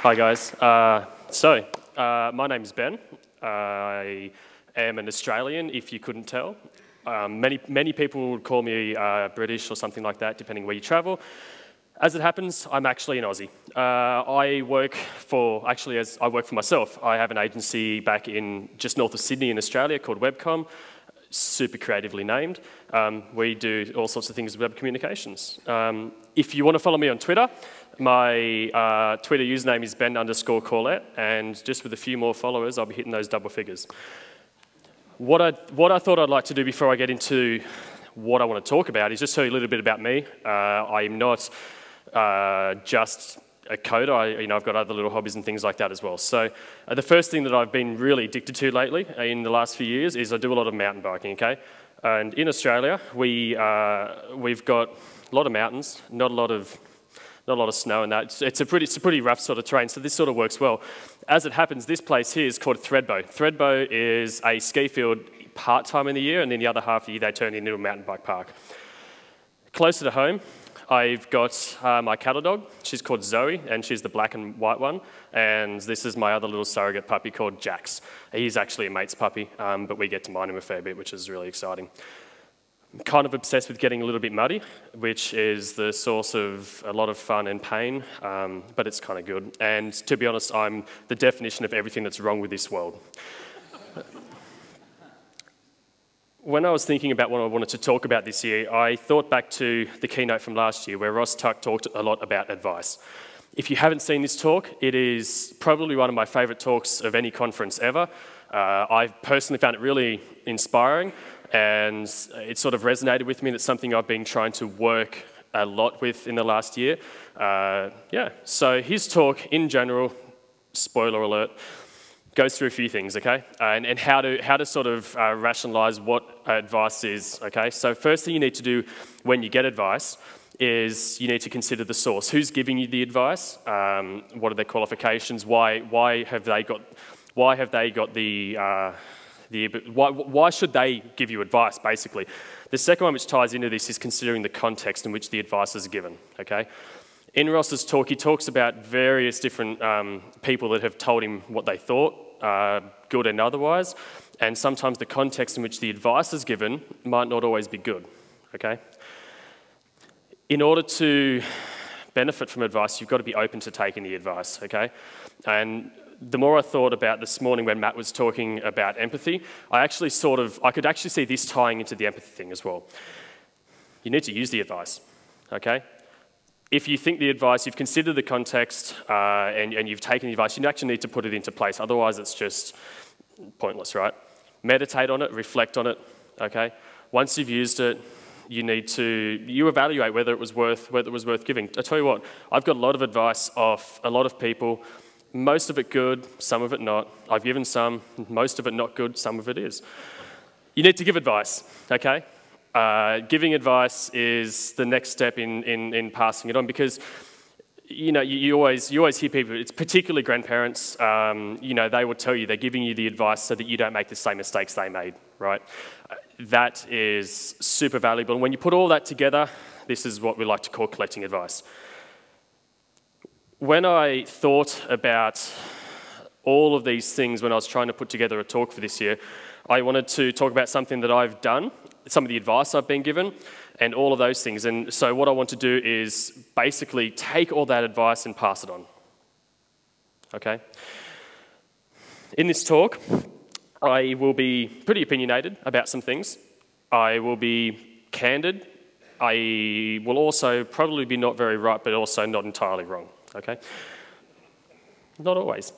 Hi guys. My name's Ben. I am an Australian, if you couldn't tell. Many people would call me British or something like that, depending where you travel. As it happens, I'm actually an Aussie. I work for myself. I have an agency back in just north of Sydney in Australia called Webcom, super creatively named. We do all sorts of things with web communications. If you want to follow me on Twitter, my Twitter username is Ben_Corlett, and just with a few more followers, I'll be hitting those double figures. What I thought I'd like to do before I get into what I want to talk about is just tell you a little bit about me. I'm not just a coder. I've got other little hobbies and things like that as well. So the first thing that I've been really addicted to lately in the last few years is I do a lot of mountain biking, okay? And in Australia, we've got a lot of mountains, not a lot of snow and that. It's a pretty rough sort of terrain, so this sort of works well. As it happens, this place here is called Thredbo. Thredbo is a ski field part-time in the year, and then the other half of the year they turn it into a mountain bike park. Closer to home, I've got my cattle dog. She's called Zoe, and she's the black and white one. And this is my other little surrogate puppy called Jax. He's actually a mate's puppy, but we get to mind him a fair bit, which is really exciting. I'm kind of obsessed with getting a little bit muddy, which is the source of a lot of fun and pain, but it's kind of good. And to be honest, I'm the definition of everything that's wrong with this world. When I was thinking about what I wanted to talk about this year, I thought back to the keynote from last year where Ross Tuck talked a lot about advice. If you haven't seen this talk, it is probably one of my favourite talks of any conference ever. I personally found it really inspiring, and it sort of resonated with me. That's something I've been trying to work a lot with in the last year. So his talk in general, spoiler alert, goes through a few things, okay? And how to sort of rationalize what advice is, okay? So first thing you need to do when you get advice is you need to consider the source. Who's giving you the advice? What are their qualifications? Why should they give you advice, basically? The second one which ties into this is considering the context in which the advice is given, okay? In Ross's talk, he talks about various different people that have told him what they thought, good and otherwise, and sometimes the context in which the advice is given might not always be good, okay? In order to benefit from advice, you've got to be open to taking the advice, okay? And the more I thought about this morning when Matt was talking about empathy, I could actually see this tying into the empathy thing as well. You need to use the advice, okay? If you think the advice, you've considered the context, and you've taken the advice, you actually need to put it into place. Otherwise, it's just pointless, right? Meditate on it, reflect on it, okay? Once you've used it, you evaluate whether it was worth giving. I tell you what, I've got a lot of advice off a lot of people. Most of it good, some of it not. I've given some, most of it not good, some of it is. You need to give advice, okay? Giving advice is the next step in passing it on, because you always hear people, it's particularly grandparents, they will tell you they're giving you the advice so that you don't make the same mistakes they made, right? That is super valuable. And when you put all that together, this is what we like to call collecting advice. When I thought about all of these things when I was trying to put together a talk for this year, I wanted to talk about something that I've done, some of the advice I've been given, and all of those things. And so what I want to do is basically take all that advice and pass it on, okay? In this talk, I will be pretty opinionated about some things. I will be candid. I will also probably be not very right, but also not entirely wrong. Okay? Not always.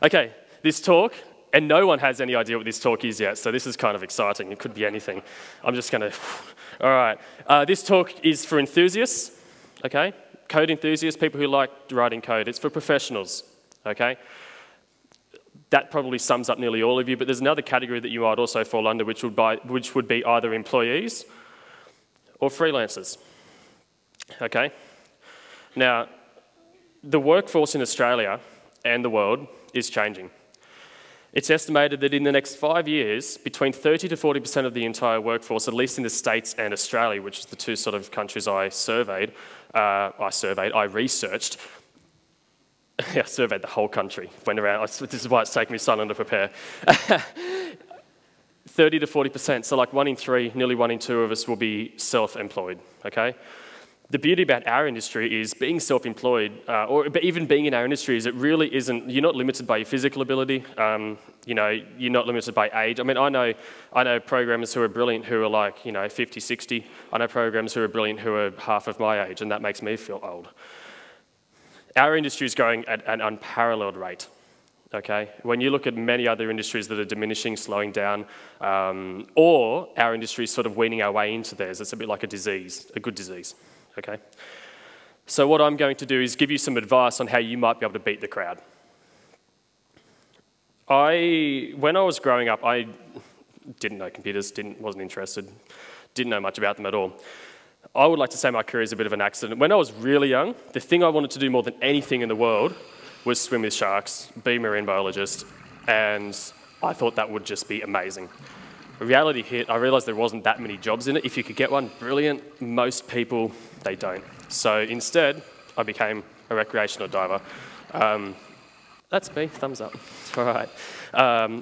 Okay, this talk, and no one has any idea what this talk is yet, so this is kind of exciting. It could be anything. I'm just going to... All right. This talk is for enthusiasts, okay? Code enthusiasts, people who like writing code. It's for professionals, okay? That probably sums up nearly all of you, but there's another category that you might also fall under, which would be either employees or freelancers, okay? Now, the workforce in Australia and the world is changing. It's estimated that in the next 5 years, between 30 to 40% of the entire workforce, at least in the States and Australia, which is the two sort of countries I researched, I surveyed the whole country, went around. This is why it's taken me so long to prepare. 30 to 40%, so like 1 in 3, nearly 1 in 2 of us will be self-employed, okay? The beauty about our industry is being self-employed, or even being in our industry, is it really isn't, you're not limited by your physical ability, you know, you're not limited by age. I mean, I know programmers who are brilliant who are like, you know, 50, 60. I know programmers who are brilliant who are half of my age, and that makes me feel old. Our industry is growing at an unparalleled rate. Okay, when you look at many other industries that are diminishing, slowing down, or our industry is sort of weaning our way into theirs, it's a bit like a disease, a good disease, okay? So what I'm going to do is give you some advice on how you might be able to beat the crowd. When I was growing up, I didn't know computers, wasn't interested, didn't know much about them at all. I would like to say my career is a bit of an accident. When I was really young, the thing I wanted to do more than anything in the world was swim with sharks, be a marine biologist, and I thought that would just be amazing. Reality hit, I realised there wasn't that many jobs in it. If you could get one, brilliant. Most people, they don't. So instead, I became a recreational diver. That's me, thumbs up. All right.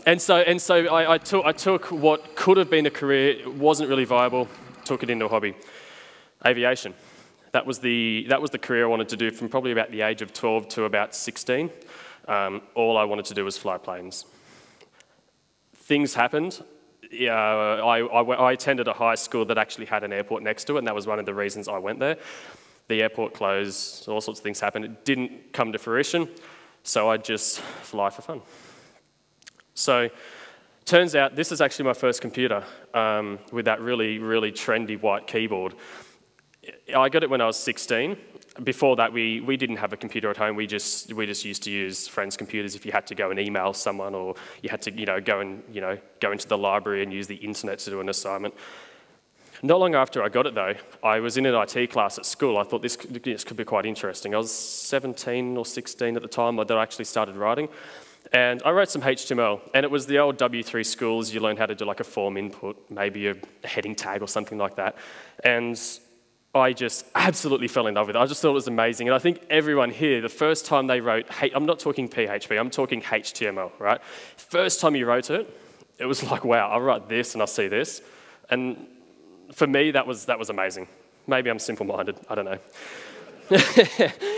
And so I took what could have been a career, it wasn't really viable, took it into a hobby. Aviation. That was the career I wanted to do from probably about the age of 12 to about 16. All I wanted to do was fly planes. Things happened. I attended a high school that actually had an airport next to it, and that was one of the reasons I went there. The airport closed, all sorts of things happened. It didn't come to fruition, so I just fly for fun. So turns out this is actually my first computer with that really, really trendy white keyboard. I got it when I was 16. Before that, we didn't have a computer at home. We just used to use friends' computers if you had to go and email someone, or you had to go into the library and use the internet to do an assignment. Not long after I got it though, I was in an IT class at school. I thought this could be quite interesting. I was 17 or 16 at the time that I actually started writing. And I wrote some HTML, and it was the old W3 schools. You learn how to do like a form input, maybe a heading tag or something like that. And I just absolutely fell in love with it. I just thought it was amazing. And I think everyone here, the first time they wrote, I'm not talking PHP, I'm talking HTML, right? First time you wrote it, it was like, wow, I'll write this and I'll see this. And for me, that was amazing. Maybe I'm simple-minded, I don't know.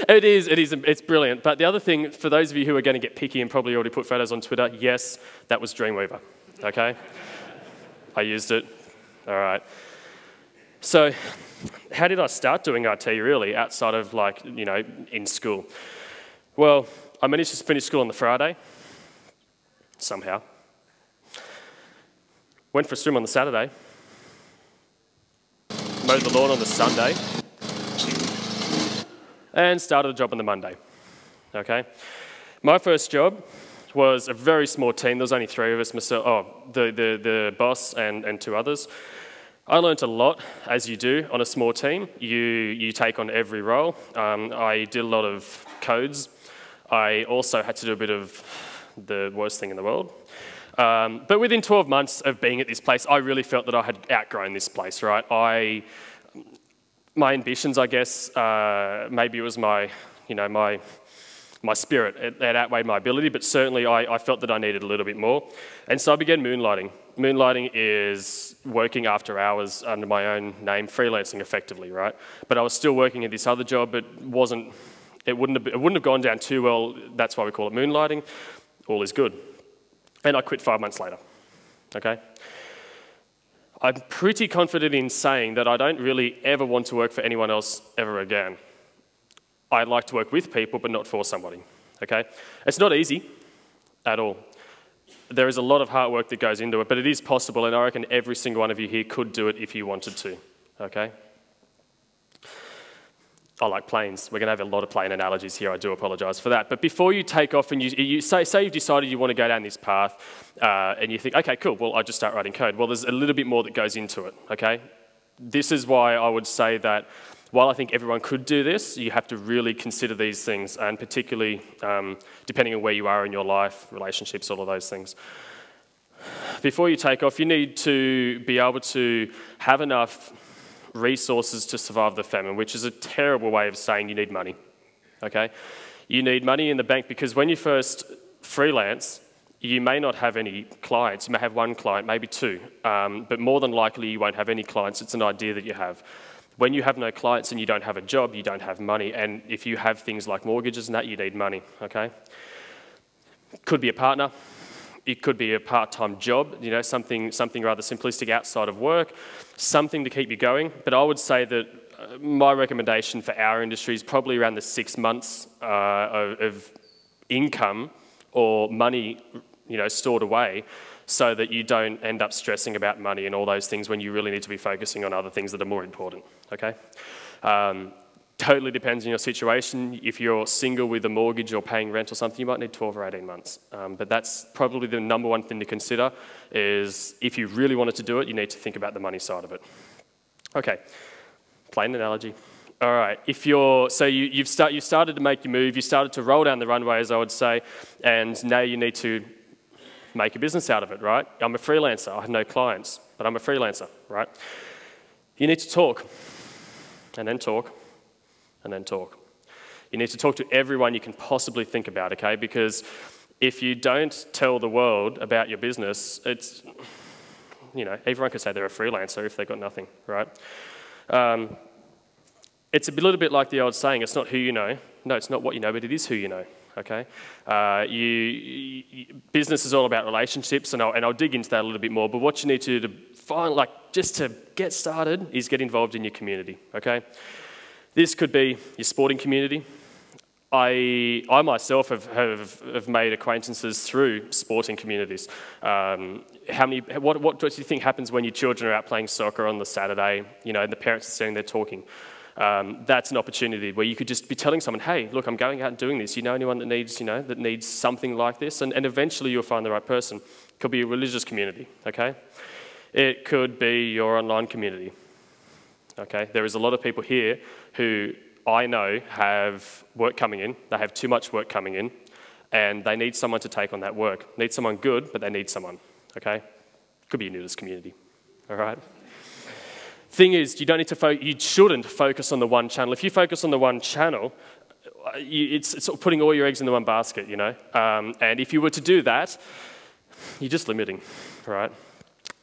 It's brilliant. But the other thing, for those of you who are going to get picky and probably already put photos on Twitter, yes, that was Dreamweaver, okay? I used it, all right. So how did I start doing IT really, outside of like, in school? Well, I managed to finish school on the Friday, somehow. Went for a swim on the Saturday. Mowed the lawn on the Sunday. And started a job on the Monday, okay? My first job was a very small team. There was only 3 of us, myself, the boss and 2 others. I learnt a lot, as you do, on a small team. You take on every role. I did a lot of codes. I also had to do a bit of the worst thing in the world. But within 12 months of being at this place, I really felt that I had outgrown this place, right? My ambitions, I guess, maybe it was my spirit. It outweighed my ability, but certainly I felt that I needed a little bit more. And so I began moonlighting. Moonlighting is working after hours under my own name, freelancing effectively, right? But I was still working at this other job. It wouldn't have gone down too well. That's why we call it moonlighting. All is good. And I quit 5 months later, okay? I'm pretty confident in saying that I don't really ever want to work for anyone else ever again. I'd like to work with people, but not for somebody, okay? It's not easy at all. There is a lot of hard work that goes into it, but it is possible, and I reckon every single one of you here could do it if you wanted to, okay? I like planes. We're going to have a lot of plane analogies here. I do apologise for that. But before you take off and you say you've decided you want to go down this path and you think, okay, cool, well, I'll just start writing code. Well, there's a little bit more that goes into it, okay? This is why I would say that while I think everyone could do this, you have to really consider these things, and particularly depending on where you are in your life, relationships, all of those things. Before you take off, you need to be able to have enough resources to survive the famine, which is a terrible way of saying you need money, okay? You need money in the bank because when you first freelance, you may not have any clients. You may have one client, maybe two, but more than likely you won't have any clients. It's an idea that you have. When you have no clients and you don't have a job, you don't have money. And if you have things like mortgages and that, you need money, okay? Could be a partner. It could be a part-time job, you know, something rather simplistic outside of work, something to keep you going. But I would say that my recommendation for our industry is probably around the 6 months of income or money, you know, stored away, so that you don't end up stressing about money and all those things when you really need to be focusing on other things that are more important, okay? Totally depends on your situation. If you're single with a mortgage or paying rent or something, you might need 12 or 18 months. But that's probably the number one thing to consider is if you really wanted to do it, you need to think about the money side of it. Okay, plain analogy. All right, you've started to make your move, you started to roll down the runway, as I would say, and now you need to make a business out of it, right? I'm a freelancer, I have no clients, but I'm a freelancer, right? You need to talk, and then talk, and then talk. You need to talk to everyone you can possibly think about, okay? Because if you don't tell the world about your business, it's, you know, everyone could say they're a freelancer if they've got nothing, right? It's a little bit like the old saying, it's not who you know. No, it's not what you know, but it is who you know. Okay, business is all about relationships, and I'll dig into that a little bit more. But what you need to find, like, just to get started, is get involved in your community. Okay, this could be your sporting community. I myself have made acquaintances through sporting communities. What do you think happens when your children are out playing soccer on the Saturday? You know, and the parents are sitting there talking. That's an opportunity where you could just be telling someone, hey, look, I'm going out and doing this. You know anyone that needs something like this? And eventually you'll find the right person. It could be a religious community, okay? It could be your online community, okay? There is a lot of people here who I know have work coming in. They have too much work coming in, and they need someone to take on that work. Need someone good, but they need someone, okay? Could be a nudist community, all right? Thing is, you shouldn't focus on the one channel. If you focus on the one channel, it's sort of putting all your eggs in the one basket, you know? And if you were to do that, you're just limiting, right?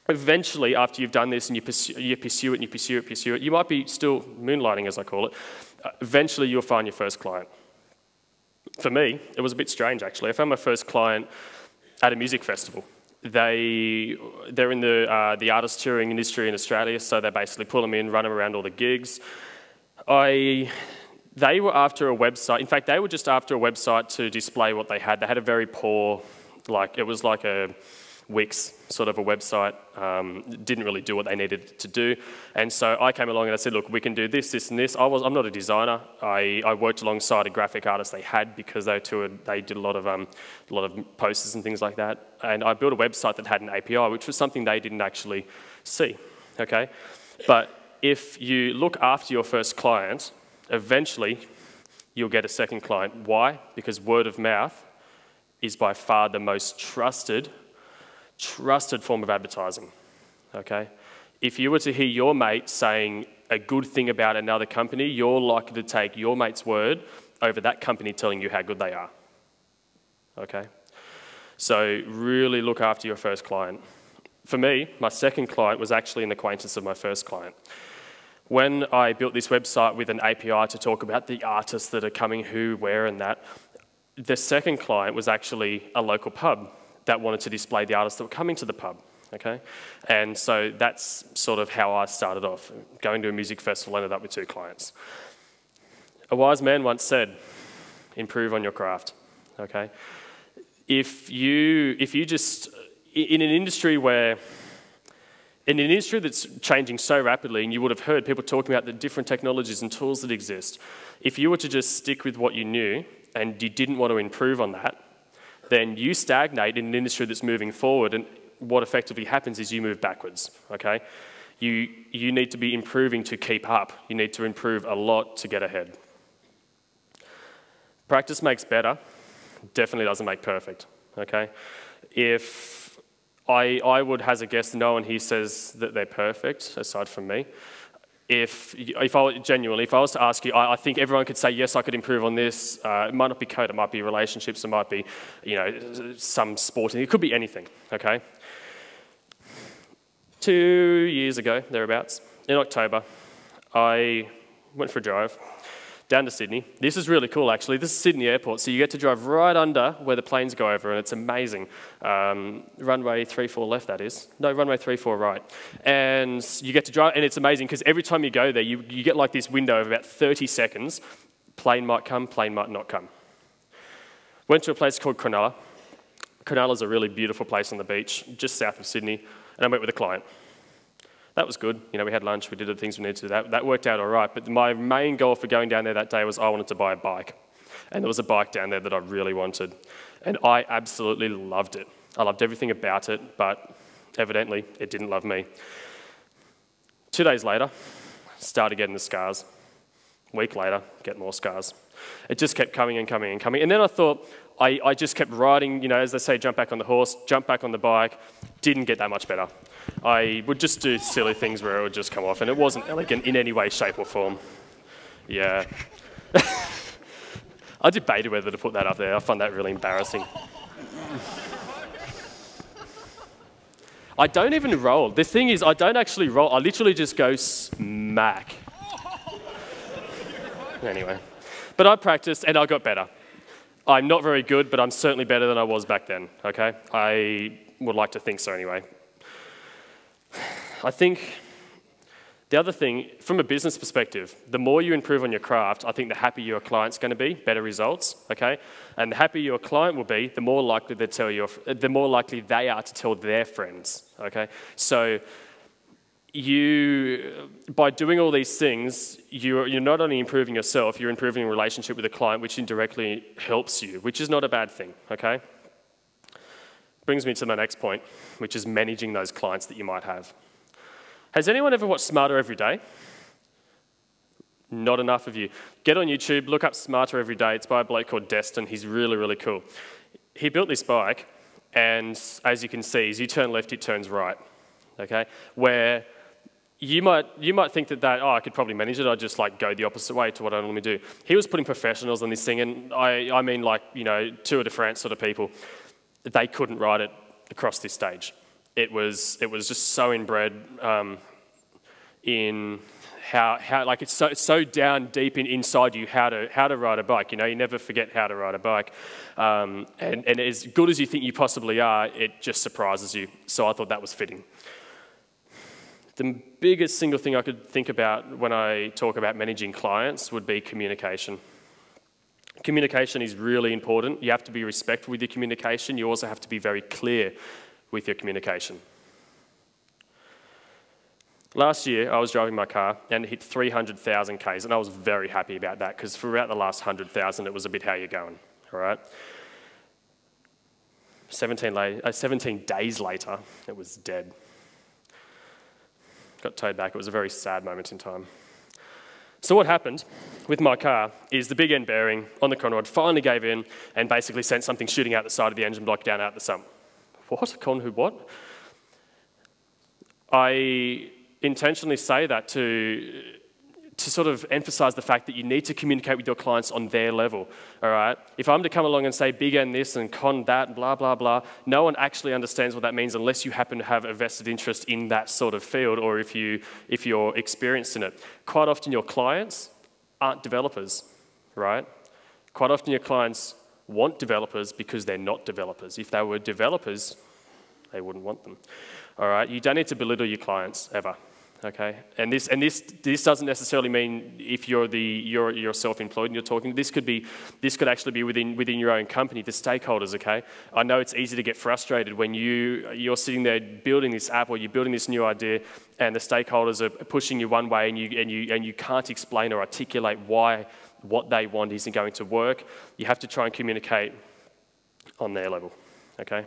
Eventually, after you've done this and you pursue it, you might be still moonlighting, as I call it. Eventually, you'll find your first client. For me, it was a bit strange, actually. I found my first client at a music festival. They're in the artist touring industry in Australia, so they basically pull them in, run them around all the gigs. They were after a website. In fact, they were just after a website to display what they had. They had a very poor, it was like a Wix sort of a website. Didn't really do what they needed to do. And so I came along and I said, look, we can do this, this, and this. I'm not a designer. I worked alongside a graphic artist they had because they did a lot of posters and things like that. And I built a website that had an API, which was something they didn't actually see, okay? But if you look after your first client, eventually you'll get a second client. Why? Because word of mouth is by far the most trusted form of advertising, okay? If you were to hear your mate saying a good thing about another company, you're likely to take your mate's word over that company telling you how good they are, okay? So really look after your first client. For me, my second client was actually an acquaintance of my first client. When I built this website with an API to talk about the artists that are coming, who, where, and that, the second client was actually a local pub that wanted to display the artists that were coming to the pub, okay? And so that's sort of how I started off. Going to a music festival, ended up with 2 clients. A wise man once said, improve on your craft, okay? If you just, in an industry that's changing so rapidly, and you would have heard people talking about the different technologies and tools that exist, if you were to just stick with what you knew and you didn't want to improve on that, then you stagnate in an industry that's moving forward, and what effectively happens is you move backwards, okay? You need to be improving to keep up. You need to improve a lot to get ahead. Practice makes better, definitely doesn't make perfect, okay? If I would hazard a guess, no one here says that they're perfect, aside from me. if I was to ask you, I think everyone could say, yes, I could improve on this. It might not be code, it might be relationships, it might be, some sporting, it could be anything, okay? 2 years ago, thereabouts, in October, I went for a drive down to Sydney. This is really cool, actually. This is Sydney Airport, so you get to drive right under where the planes go over, and it's amazing. Runway 34 left, that is. No, runway 34 right. And you get to drive, and it's amazing, because every time you go there, you get like this window of about 30 seconds. Plane might come, plane might not come. Went to a place called Cronulla. Cronulla's a really beautiful place on the beach, just south of Sydney, and I met with a client. That was good. We had lunch, we did the things we needed to do. That worked out all right. But my main goal for going down there that day was I wanted to buy a bike. And there was a bike down there that I really wanted. And I absolutely loved it. I loved everything about it, but evidently it didn't love me. 2 days later, started getting the scars. A week later, get more scars. It just kept coming and coming and coming. And then I thought, I just kept riding, as they say, jump back on the horse, jump back on the bike. Didn't get that much better. I would just do silly things where it would just come off, and it wasn't elegant in any way, shape, or form. Yeah. I debated whether to put that up there. I find that really embarrassing. I don't even roll. The thing is, I don't actually roll. I literally just go smack. Anyway. But I practiced, and I got better. I'm not very good, but I'm certainly better than I was back then, okay? I would like to think so anyway. I think the other thing, from a business perspective, the more you improve on your craft, I think the happier your client's going to be, better results, okay? And the happier your client will be, the more likely they are to tell their friends, okay? So by doing all these things, you're not only improving yourself, you're improving your relationship with the client, which indirectly helps you, which is not a bad thing, okay? Brings me to my next point, which is managing those clients that you might have. Has anyone ever watched Smarter Every Day? Not enough of you. Get on YouTube, look up Smarter Every Day. It's by a bloke called Destin. He's really, really cool. He built this bike, and as you can see, as you turn left, it turns right, okay? Where you might think that, I could probably manage it. I'd just go the opposite way to what I normally do. He was putting professionals on this thing, and I mean Tour de France sort of people. They couldn't ride it across this stage. It was just so inbred in how it's so down deep inside you how to ride a bike. You never forget how to ride a bike, and as good as you think you possibly are, it just surprises you. So I thought that was fitting. The biggest single thing I could think about when I talk about managing clients would be communication. Communication is really important. You have to be respectful with your communication. You also have to be very clear with your communication. Last year, I was driving my car and it hit 300,000 Ks, and I was very happy about that because for about the last 100,000, it was a bit how you're going, all right? 17 days later, it was dead. Got towed back. It was a very sad moment in time. So what happened with my car is the big end bearing on the conrod finally gave in and basically sent something shooting out the side of the engine block down out the sump. What? I intentionally say that to sort of emphasize the fact that you need to communicate with your clients on their level, all right? If I'm to come along and say big end this and con that, blah, blah, blah, no one actually understands what that means unless you happen to have a vested interest in that sort of field or if you're experienced in it. Quite often your clients aren't developers, right? Quite often your clients want developers because they're not developers. If they were developers, they wouldn't want them, all right? You don't need to belittle your clients ever. Okay, and this doesn't necessarily mean if you're self-employed and you're talking. This could actually be within your own company, the stakeholders. Okay, I know it's easy to get frustrated when you're sitting there building this app or you're building this new idea, and the stakeholders are pushing you one way, and you can't explain or articulate why what they want isn't going to work. You have to try and communicate on their level. Okay,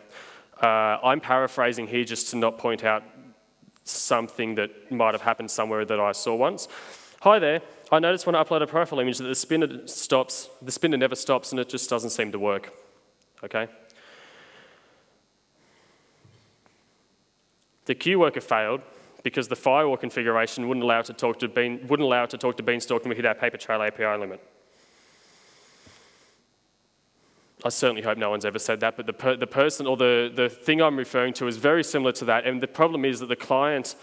I'm paraphrasing here just to not point out something that might have happened somewhere that I saw once. Hi there, I noticed when I upload a profile image that the spinner never stops and it just doesn't seem to work, okay? The queue worker failed because the firewall configuration wouldn't allow it to talk to Beanstalk, and we hit our paper trail API limit. I certainly hope no one's ever said that, but the person or the thing I'm referring to is very similar to that, and the problem is that the client,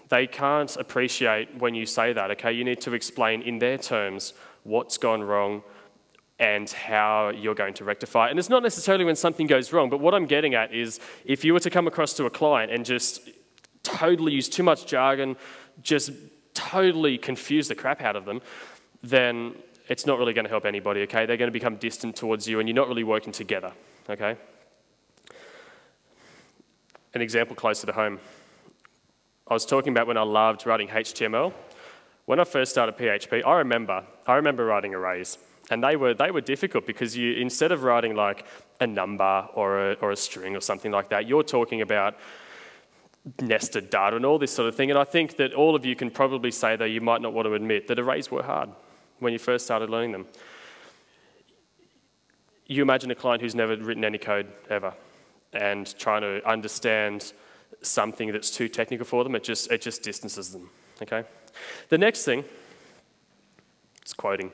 they can't appreciate when you say that, okay? You need to explain in their terms what's gone wrong and how you're going to rectify it. And it's not necessarily when something goes wrong, but what I'm getting at is if you were to come across to a client and just totally use too much jargon, just totally confuse the crap out of them, then it's not really going to help anybody, okay? They're going to become distant towards you and you're not really working together, okay? An example closer to home. I was talking about when I loved writing HTML. When I first started PHP, I remember writing arrays. And they were difficult because you, instead of writing like a number or a string or something like that, you're talking about nested data and all this sort of thing. And I think that all of you can probably say, though you might not want to admit, that arrays were hard when you first started learning them. You imagine a client who's never written any code ever and trying to understand something that's too technical for them, it just distances them, okay? The next thing is quoting.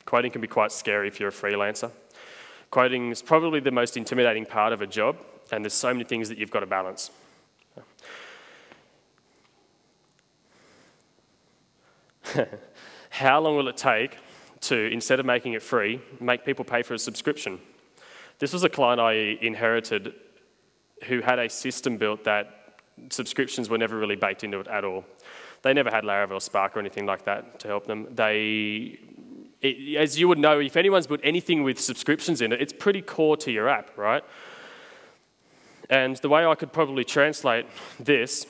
Quoting can be quite scary if you're a freelancer. Quoting is probably the most intimidating part of a job, and there's so many things that you've got to balance. How long will it take to, instead of making it free, make people pay for a subscription? This was a client I inherited who had a system built that subscriptions were never really baked into it at all. They never had Laravel, Spark, or anything like that to help them. As you would know, if anyone's built anything with subscriptions in it, it's pretty core to your app, right? And the way I could probably translate this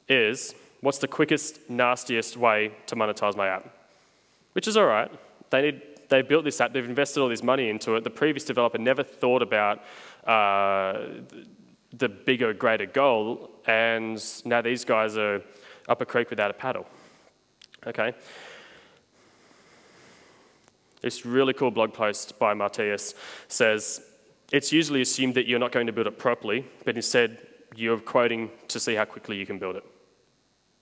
is, what's the quickest, nastiest way to monetize my app? Which is all right. They built this app, they've invested all this money into it. The previous developer never thought about the bigger, greater goal, and now these guys are up a creek without a paddle, okay? This really cool blog post by Matthias says, it's usually assumed that you're not going to build it properly, but instead you're quoting to see how quickly you can build it,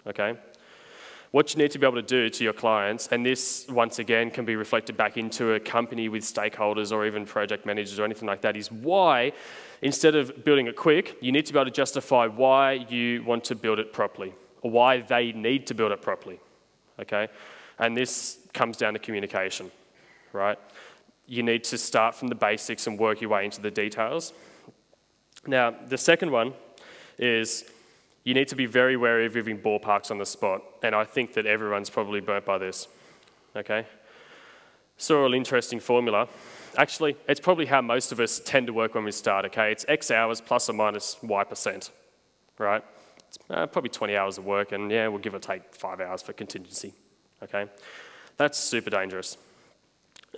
okay? What you need to be able to do to your clients, and this, once again, can be reflected back into a company with stakeholders or even project managers or anything like that, is why, instead of building it quick, you need to be able to justify why you want to build it properly, or why they need to build it properly, okay? And this comes down to communication, right? You need to start from the basics and work your way into the details. Now, the second one is you need to be very wary of giving ballparks on the spot, and I think that everyone's probably burnt by this, okay? Saw an interesting formula. Actually, it's probably how most of us tend to work when we start, okay? It's X hours plus or minus Y%, right? It's probably 20 hours of work, and yeah, we'll give or take 5 hours for contingency, okay? That's super dangerous.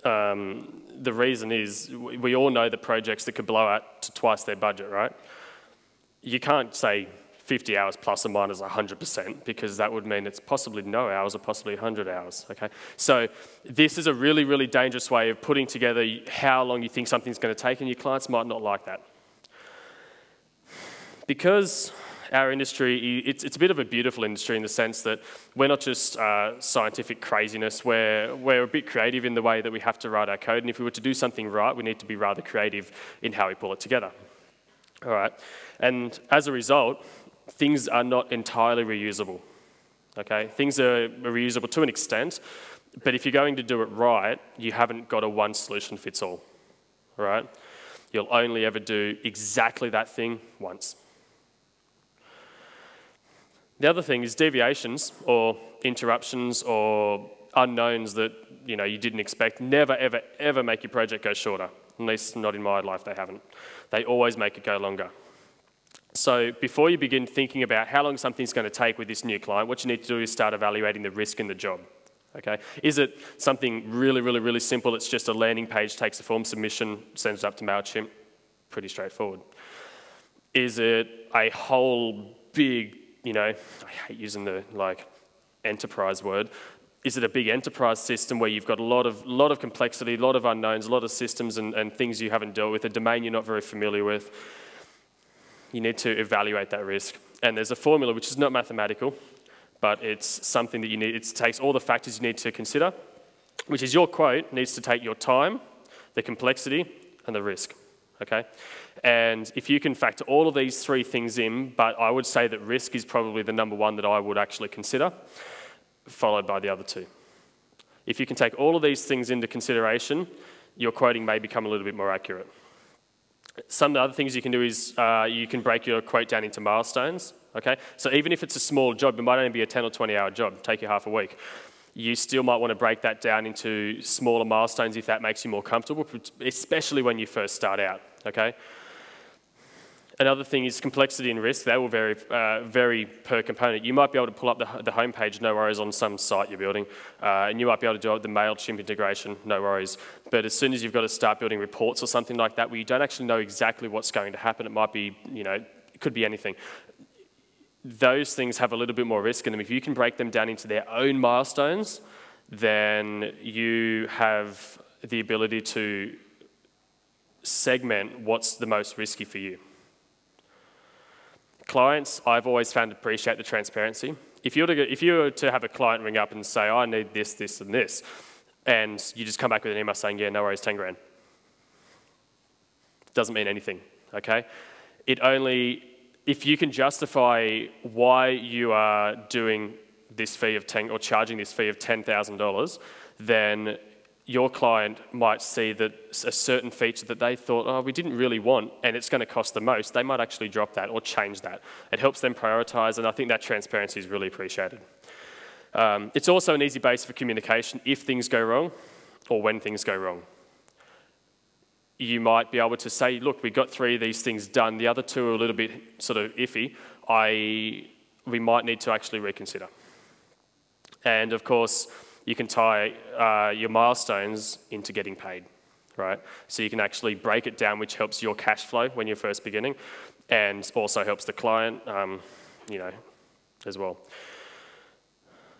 The reason is, we all know the projects that could blow out to twice their budget, right? You can't say 50 hours plus or minus 100%, because that would mean it's possibly no hours or possibly 100 hours, okay? So this is a really, really dangerous way of putting together how long you think something's going to take, and your clients might not like that. Because our industry, it's a bit of a beautiful industry in the sense that we're not just scientific craziness, we're a bit creative in the way that we have to write our code, and if we were to do something right, we need to be rather creative in how we pull it together. All right, and as a result, things are not entirely reusable, okay? Things are reusable to an extent, but if you're going to do it right, you haven't got a one solution fits all, all right? You'll only ever do exactly that thing once. The other thing is deviations or interruptions or unknowns that you didn't expect never, ever, ever make your project go shorter. At least not in my life, they haven't. They always make it go longer. So before you begin thinking about how long something's going to take with this new client, what you need to do is start evaluating the risk in the job, okay? Is it something really, really, really simple? It's just a landing page, takes a form submission, sends it up to MailChimp. Pretty straightforward. Is it a whole big, I hate using the enterprise word. Is it a big enterprise system where you've got a lot of complexity, a lot of unknowns, a lot of systems and things you haven't dealt with, a domain you're not very familiar with? You need to evaluate that risk. And there's a formula which is not mathematical, but it's something that you need. It takes all the factors you need to consider, which is your quote needs to take your time, the complexity, and the risk, okay? And if you can factor all of these three things in, but I would say that risk is probably the number one that I would actually consider, followed by the other two. If you can take all of these things into consideration, your quoting may become a little bit more accurate. Some of the other things you can do is you can break your quote down into milestones, okay? So even if it's a small job, it might only be a 10 or 20-hour job, take you half a week. You still might want to break that down into smaller milestones if that makes you more comfortable, especially when you first start out, okay? Another thing is complexity and risk. They will vary per component. You might be able to pull up the homepage, no worries, on some site you're building, and you might be able to do the MailChimp integration, no worries. But as soon as you've got to start building reports or something like that, where you don't actually know exactly what's going to happen, it might be, it could be anything. Those things have a little bit more risk in them. If you can break them down into their own milestones, then you have the ability to segment what's the most risky for you. Clients, I've always found appreciate the transparency. If you were to have a client ring up and say, I need this, this, and this, and you just come back with an email saying, yeah, no worries, 10 grand. Doesn't mean anything, okay? If you can justify why you are doing this fee of 10, or charging this fee of $10,000, then your client might see that a certain feature that they thought, oh, we didn't really want, and it's going to cost the most, they might actually drop that or change that. It helps them prioritize, and I think that transparency is really appreciated. It's also an easy base for communication if things go wrong or when things go wrong. You might be able to say, look, we got 3 of these things done, the other 2 are a little bit sort of iffy, we might need to actually reconsider. And of course, you can tie your milestones into getting paid, right? So you can actually break it down, which helps your cash flow when you're first beginning, and also helps the client, as well.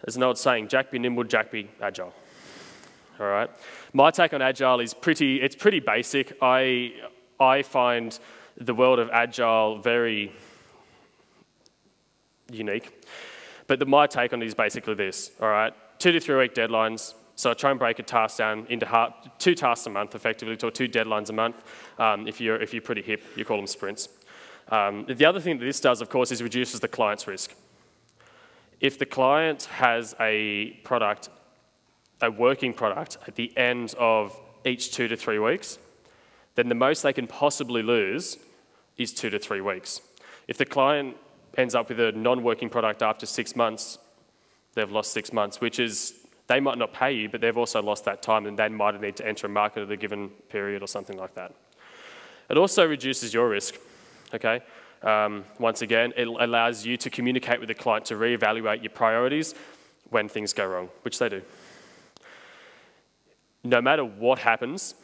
There's an old saying, Jack be nimble, Jack be agile, all right? My take on agile is pretty basic. I find the world of agile very unique, but my take on it is basically this, all right? 2 to 3 week deadlines. So I try and break a task down into 2 tasks a month, effectively, or 2 deadlines a month. If you're pretty hip, you call them sprints. The other thing that this does, of course, is reduces the client's risk. If the client has a working product at the end of each 2 to 3 weeks, then the most they can possibly lose is 2 to 3 weeks. If the client ends up with a non-working product after 6 months, they've lost 6 months, which is, they might not pay you, but they've also lost that time, and they might need to enter a market at a given period or something like that. It also reduces your risk, okay? Once again, it allows you to communicate with the client to reevaluate your priorities when things go wrong, which they do. No matter what happens,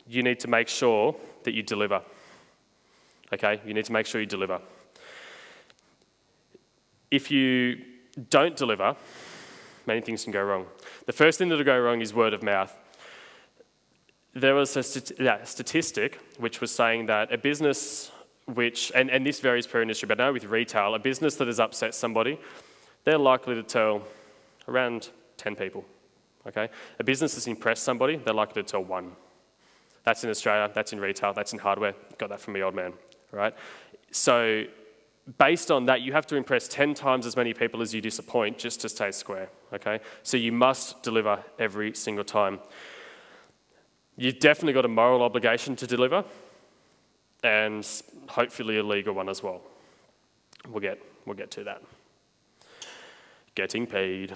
you need to make sure that you deliver, okay? You need to make sure you deliver. If you don't deliver, many things can go wrong. The first thing that will go wrong is word of mouth. There was a statistic which was saying that a business which, and this varies per industry, but I know with retail, a business that has upset somebody, they're likely to tell around 10 people, okay? A business that's impressed somebody, they're likely to tell 1. That's in Australia, that's in retail, that's in hardware. Got that from my old man, right? So based on that, you have to impress 10 times as many people as you disappoint just to stay square, okay? So you must deliver every single time. You've definitely got a moral obligation to deliver, and hopefully a legal one as well. We'll get to that. Getting paid.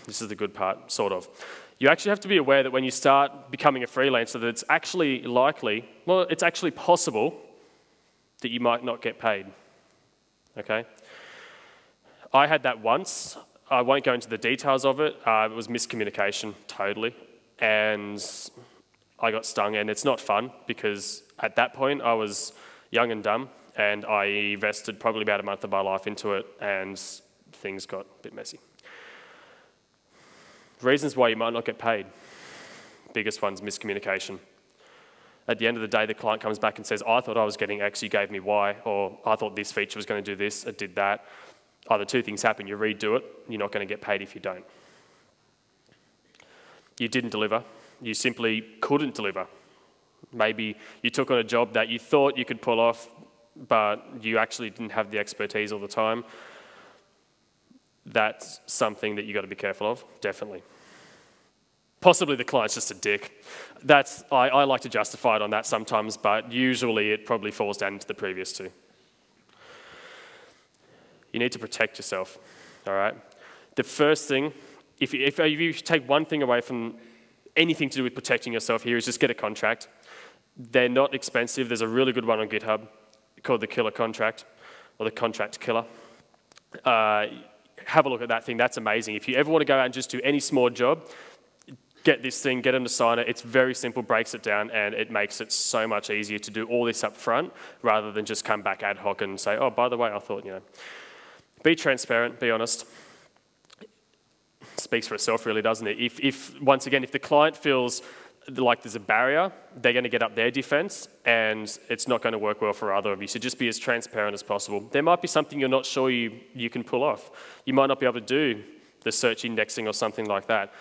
This is the good part, sort of. You actually have to be aware that when you start becoming a freelancer, that it's actually likely, well, it's actually possible that you might not get paid, okay? I had that once. I won't go into the details of it. It was miscommunication, totally. And I got stung, and it's not fun because at that point I was young and dumb, and I invested probably about a month of my life into it, and things got a bit messy. Reasons why you might not get paid. Biggest one's miscommunication. At the end of the day, the client comes back and says, I thought I was getting X, you gave me Y, or I thought this feature was going to do this, it did that. Either two things happen, you redo it, you're not going to get paid if you don't. You didn't deliver, you simply couldn't deliver. Maybe you took on a job that you thought you could pull off, but you actually didn't have the expertise all the time. That's something that you've got to be careful of, definitely. Possibly the client's just a dick. I like to justify it on that sometimes, but usually it probably falls down into the previous two. You need to protect yourself, all right? The first thing, if you take one thing away from anything to do with protecting yourself here, is just get a contract. They're not expensive. There's a really good one on GitHub called the Killer Contract, or the Contract Killer. Have a look at that thing. That's amazing. If you ever want to go out and just do any small job, get this thing, get them to sign it. It's very simple, breaks it down, and it makes it so much easier to do all this up front rather than just come back ad hoc and say, oh, by the way, I thought, you know. Be transparent, be honest. Speaks for itself, really, doesn't it? Once again, if the client feels like there's a barrier, they're going to get up their defense, and it's not going to work well for either of you. So just be as transparent as possible. There might be something you're not sure you can pull off. You might not be able to do the search indexing or something like that.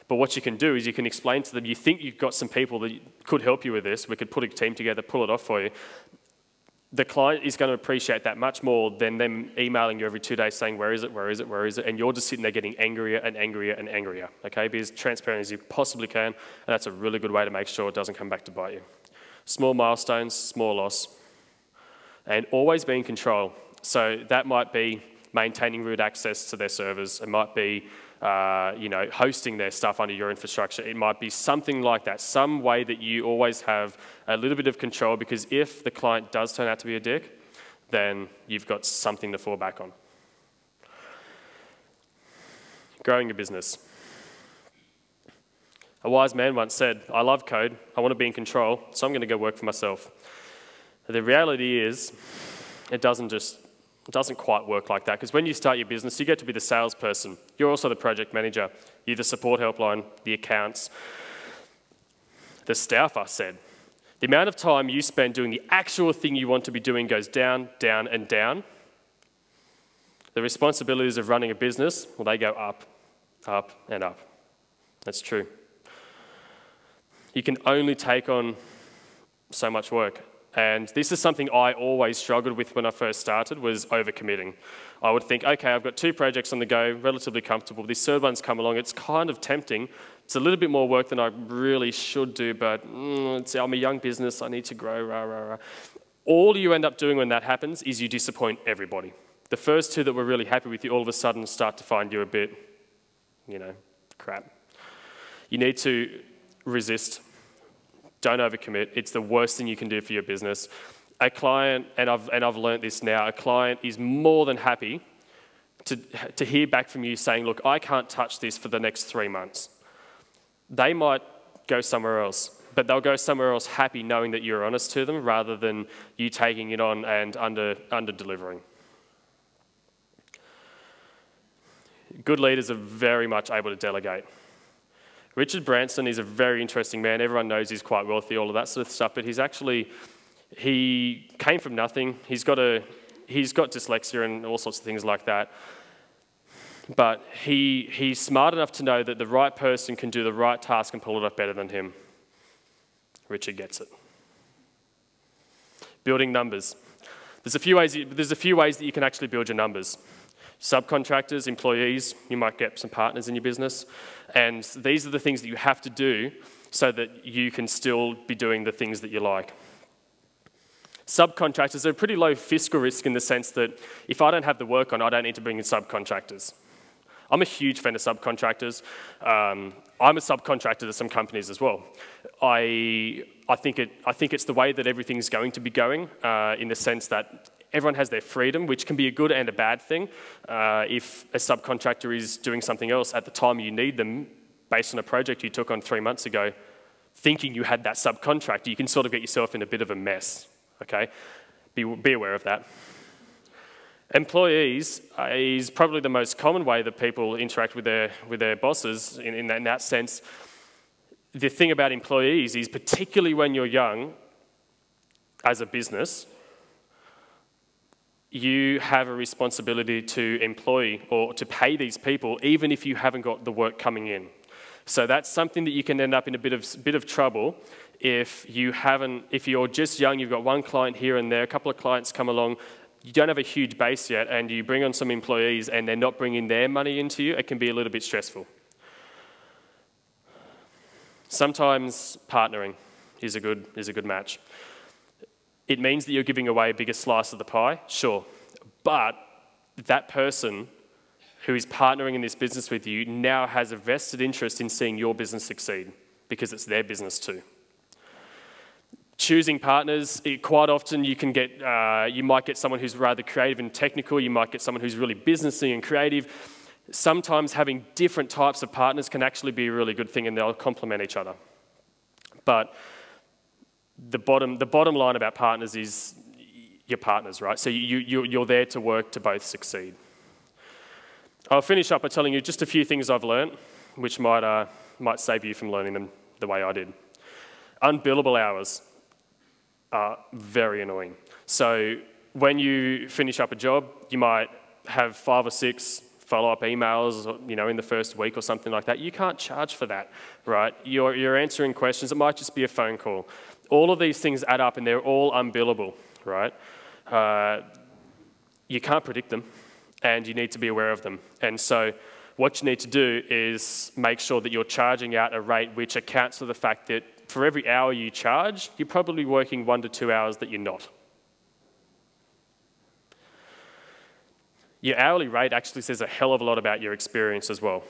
But what you can do is you can explain to them, you think you've got some people that could help you with this, we could put a team together, pull it off for you. The client is going to appreciate that much more than them emailing you every 2 days saying, where is it, where is it, where is it? And you're just sitting there getting angrier and angrier and angrier, okay? Be as transparent as you possibly can, and that's a really good way to make sure it doesn't come back to bite you. Small milestones, small loss, and always be in control. So that might be maintaining root access to their servers. It might be hosting their stuff under your infrastructure. It might be something like that, some way that you always have a little bit of control, because if the client does turn out to be a dick, then you've got something to fall back on. Growing your business. A wise man once said, I love code, I want to be in control, so I'm going to go work for myself. The reality is, it doesn't quite work like that, because when you start your business, you get to be the salesperson. You're also the project manager. You're the support helpline, the accounts. The Stauffer said, the amount of time you spend doing the actual thing you want to be doing goes down, down, and down. The responsibilities of running a business, well, they go up, up, and up. That's true. You can only take on so much work. And this is something I always struggled with when I first started, was overcommitting. I would think, okay, I've got 2 projects on the go, relatively comfortable. This third one's come along, it's kind of tempting. It's a little bit more work than I really should do, but I'm a young business, I need to grow, rah, rah, rah. All you end up doing when that happens is you disappoint everybody. The first 2 that were really happy with you all of a sudden start to find you a bit, crap. You need to resist. Don't overcommit. It's the worst thing you can do for your business. A client, and I've learned this now, a client is more than happy to hear back from you saying, look, I can't touch this for the next 3 months. They might go somewhere else, but they'll go somewhere else happy knowing that you're honest to them rather than you taking it on and under-delivering. Good leaders are very much able to delegate. Richard Branson is a very interesting man. Everyone knows he's quite wealthy, all of that sort of stuff, but he came from nothing. He's got dyslexia and all sorts of things like that. But he's smart enough to know that the right person can do the right task and pull it off better than him. Richard gets it. Building numbers. There's a few ways that you can actually build your numbers. Subcontractors, employees, you might get some partners in your business. And these are the things that you have to do so that you can still be doing the things that you like. Subcontractors are pretty low fiscal risk in the sense that if I don't have the work on, I don't need to bring in subcontractors. I'm a huge fan of subcontractors. I'm a subcontractor to some companies as well. I think it's the way that everything's going to be going in the sense that everyone has their freedom, which can be a good and a bad thing. If a subcontractor is doing something else at the time you need them, based on a project you took on 3 months ago, thinking you had that subcontractor, you can sort of get yourself in a bit of a mess, okay? Be aware of that. Employees is probably the most common way that people interact with their bosses in that sense. The thing about employees is, particularly when you're young, as a business, you have a responsibility to employ or to pay these people even if you haven't got the work coming in. So that's something that you can end up in a bit of trouble if you're just young, you've got one client here and there, a couple of clients come along, you don't have a huge base yet, and you bring on some employees and they're not bringing their money into you, it can be a little bit stressful. Sometimes partnering is a good match. It means that you're giving away a bigger slice of the pie, sure, but that person who is partnering in this business with you now has a vested interest in seeing your business succeed because it's their business too. Choosing partners, quite often you might get someone who's rather creative and technical, you might get someone who's really businessy and creative. Sometimes having different types of partners can actually be a really good thing and they'll complement each other. But the bottom line about partners is you're partners, right? So you're there to work to both succeed. I'll finish up by telling you just a few things I've learned, which might save you from learning them the way I did. Unbillable hours are very annoying. So when you finish up a job, you might have 5 or 6 follow-up emails, in the first week or something like that. You can't charge for that, right? You're answering questions. It might just be a phone call. All of these things add up, and they're all unbillable, right? You can't predict them, and you need to be aware of them. And so what you need to do is make sure that you're charging out a rate which accounts for the fact that for every hour you charge, you're probably working 1 to 2 hours that you're not. Your hourly rate actually says a hell of a lot about your experience as well.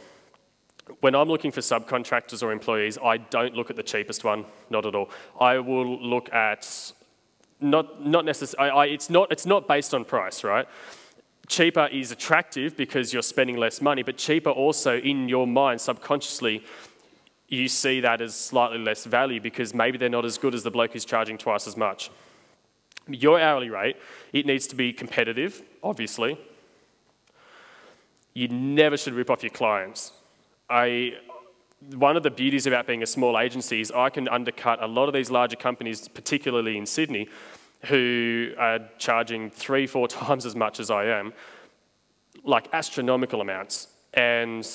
When I'm looking for subcontractors or employees, I don't look at the cheapest one, not at all. I will look at, not necessarily, it's not based on price, right? Cheaper is attractive because you're spending less money, but cheaper also in your mind, subconsciously, you see that as slightly less value because maybe they're not as good as the bloke who's charging twice as much. Your hourly rate, it needs to be competitive, obviously. You never should rip off your clients. One of the beauties about being a small agency is I can undercut a lot of these larger companies, particularly in Sydney, who are charging 3-4 times as much as I am, like astronomical amounts. And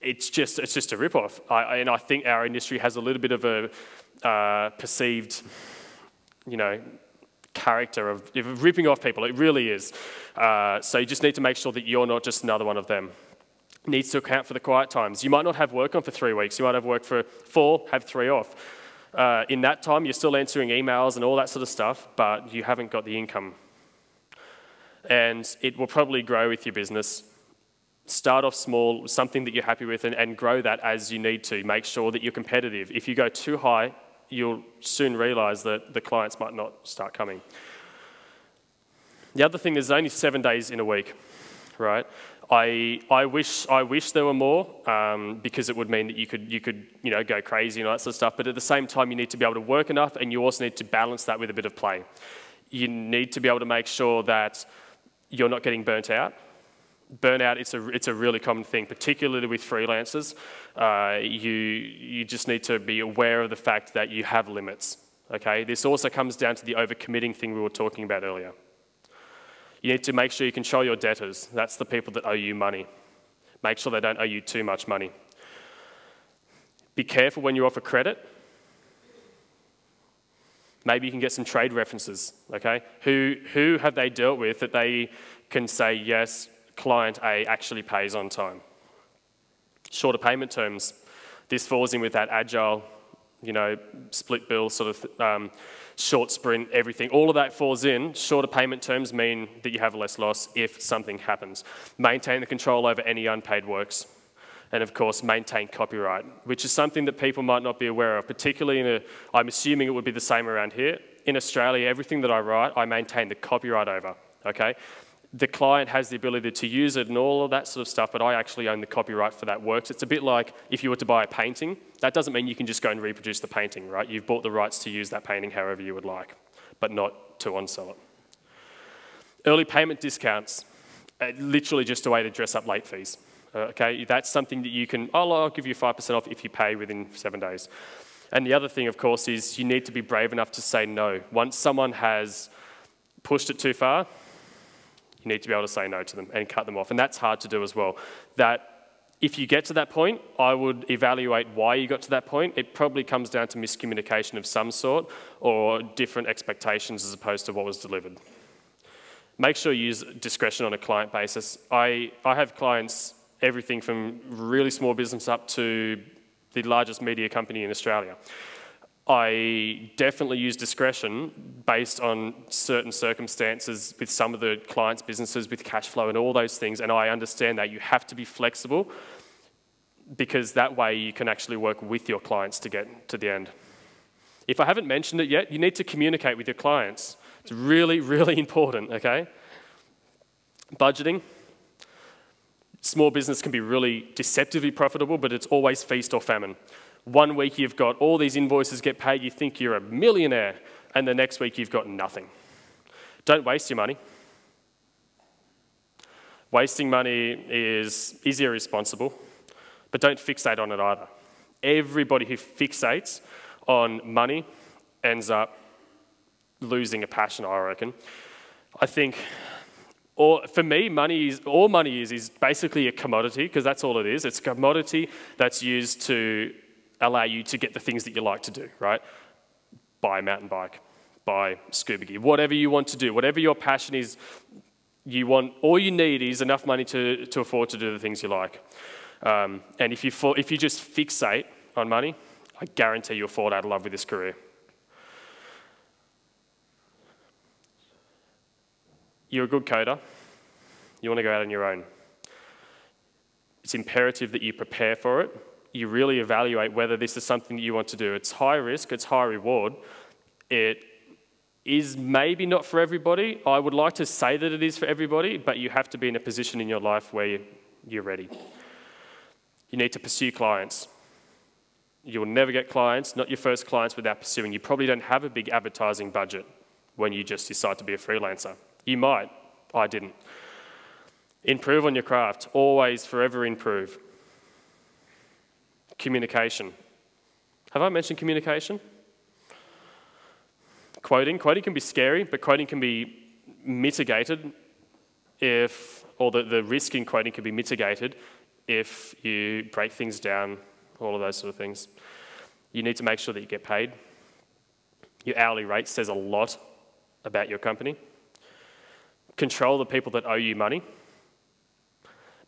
it's just a rip-off. And I think our industry has a little bit of a perceived, character of ripping off people. It really is. So you just need to make sure that you're not just another one of them. Needs to account for the quiet times. You might not have work on for 3 weeks. You might have work for 4, have 3 off. In that time, you're still answering emails and all that sort of stuff, but you haven't got the income. And it will probably grow with your business. Start off small, something that you're happy with, and grow that as you need to. Make sure that you're competitive. If you go too high, you'll soon realise that the clients might not start coming. The other thing, there's only 7 days in a week, right? I wish there were more because it would mean that you could go crazy and all that sort of stuff. But at the same time, you need to be able to work enough, and you also need to balance that with a bit of play. You need to be able to make sure that you're not getting burnt out. Burnout, it's a really common thing, particularly with freelancers. You just need to be aware of the fact that you have limits. Okay, this also comes down to the overcommitting thing we were talking about earlier. You need to make sure you control your debtors. That's the people that owe you money. Make sure they don't owe you too much money. Be careful when you offer credit. Maybe you can get some trade references, okay? Who have they dealt with that they can say, yes, client A actually pays on time? Shorter payment terms. This falls in with that agile, split bill sort of short sprint, everything. All of that falls in. Shorter payment terms mean that you have less loss if something happens. Maintain the control over any unpaid works. And of course, maintain copyright, which is something that people might not be aware of, particularly I'm assuming it would be the same around here. In Australia, everything that I write, I maintain the copyright over, okay? The client has the ability to use it and all of that sort of stuff, but I actually own the copyright for that work. So it's a bit like if you were to buy a painting, that doesn't mean you can just go and reproduce the painting, right? You've bought the rights to use that painting however you would like, but not to on-sell it. Early payment discounts, literally just a way to dress up late fees. Okay, that's something that you can, I'll give you 5% off if you pay within 7 days. And the other thing, of course, is you need to be brave enough to say no. Once someone has pushed it too far, you need to be able to say no to them and cut them off. And that's hard to do as well. That if you get to that point, I would evaluate why you got to that point. It probably comes down to miscommunication of some sort or different expectations as opposed to what was delivered. Make sure you use discretion on a client basis. I have clients, everything from really small business up to the largest media company in Australia. I definitely use discretion based on certain circumstances with some of the clients' businesses, with cash flow and all those things, and I understand that you have to be flexible because that way you can actually work with your clients to get to the end. If I haven't mentioned it yet, you need to communicate with your clients. It's really, really important, okay? Budgeting. Small business can be really deceptively profitable, but it's always feast or famine. One week you've got all these invoices get paid, you think you're a millionaire, and the next week you've got nothing. Don't waste your money. Wasting money is irresponsible, but don't fixate on it either. Everybody who fixates on money ends up losing a passion, I reckon. I think, for me, all money is basically a commodity, because that's all it is. It's a commodity that's used to allow you to get the things that you like to do, right? Buy a mountain bike, buy scuba gear, whatever you want to do, whatever your passion is, all you need is enough money to afford to do the things you like. And if you just fixate on money, I guarantee you'll fall out of love with this career. You're a good coder. You want to go out on your own. It's imperative that you prepare for it. You really evaluate whether this is something that you want to do. It's high risk, it's high reward. It is maybe not for everybody. I would like to say that it is for everybody, but you have to be in a position in your life where you're ready. You need to pursue clients. You will never get clients, not your first clients, without pursuing. You probably don't have a big advertising budget when you just decide to be a freelancer. You might, I didn't. Improve on your craft, always, forever improve. Communication. Have I mentioned communication? Quoting can be scary, but quoting can be mitigated or the risk in quoting can be mitigated if you break things down, all of those sort of things. You need to make sure that you get paid. Your hourly rate says a lot about your company. Control the people that owe you money.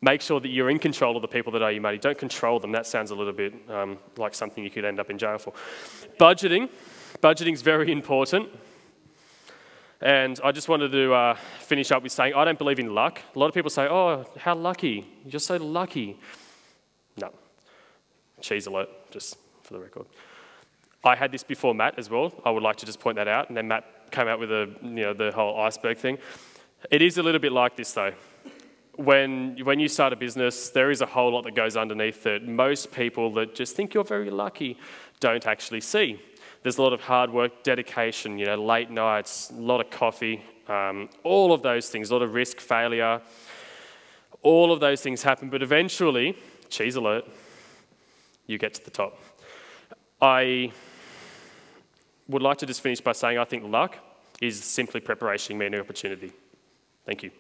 Make sure that you're in control of the people that owe you money. Don't control them. That sounds a little bit like something you could end up in jail for. Budgeting. Budgeting's very important. And I just wanted to finish up with saying I don't believe in luck. A lot of people say, oh, how lucky. You're so lucky. No. Cheese alert, just for the record. I had this before Matt as well. I would like to just point that out. And then Matt came out with the whole iceberg thing. It is a little bit like this though. When you start a business, there is a whole lot that goes underneath that most people that just think you're very lucky don't actually see. There's a lot of hard work, dedication, late nights, a lot of coffee, all of those things, a lot of risk, failure, all of those things happen, but eventually, cheese alert, you get to the top. I would like to just finish by saying I think luck is simply preparation meeting opportunity. Thank you.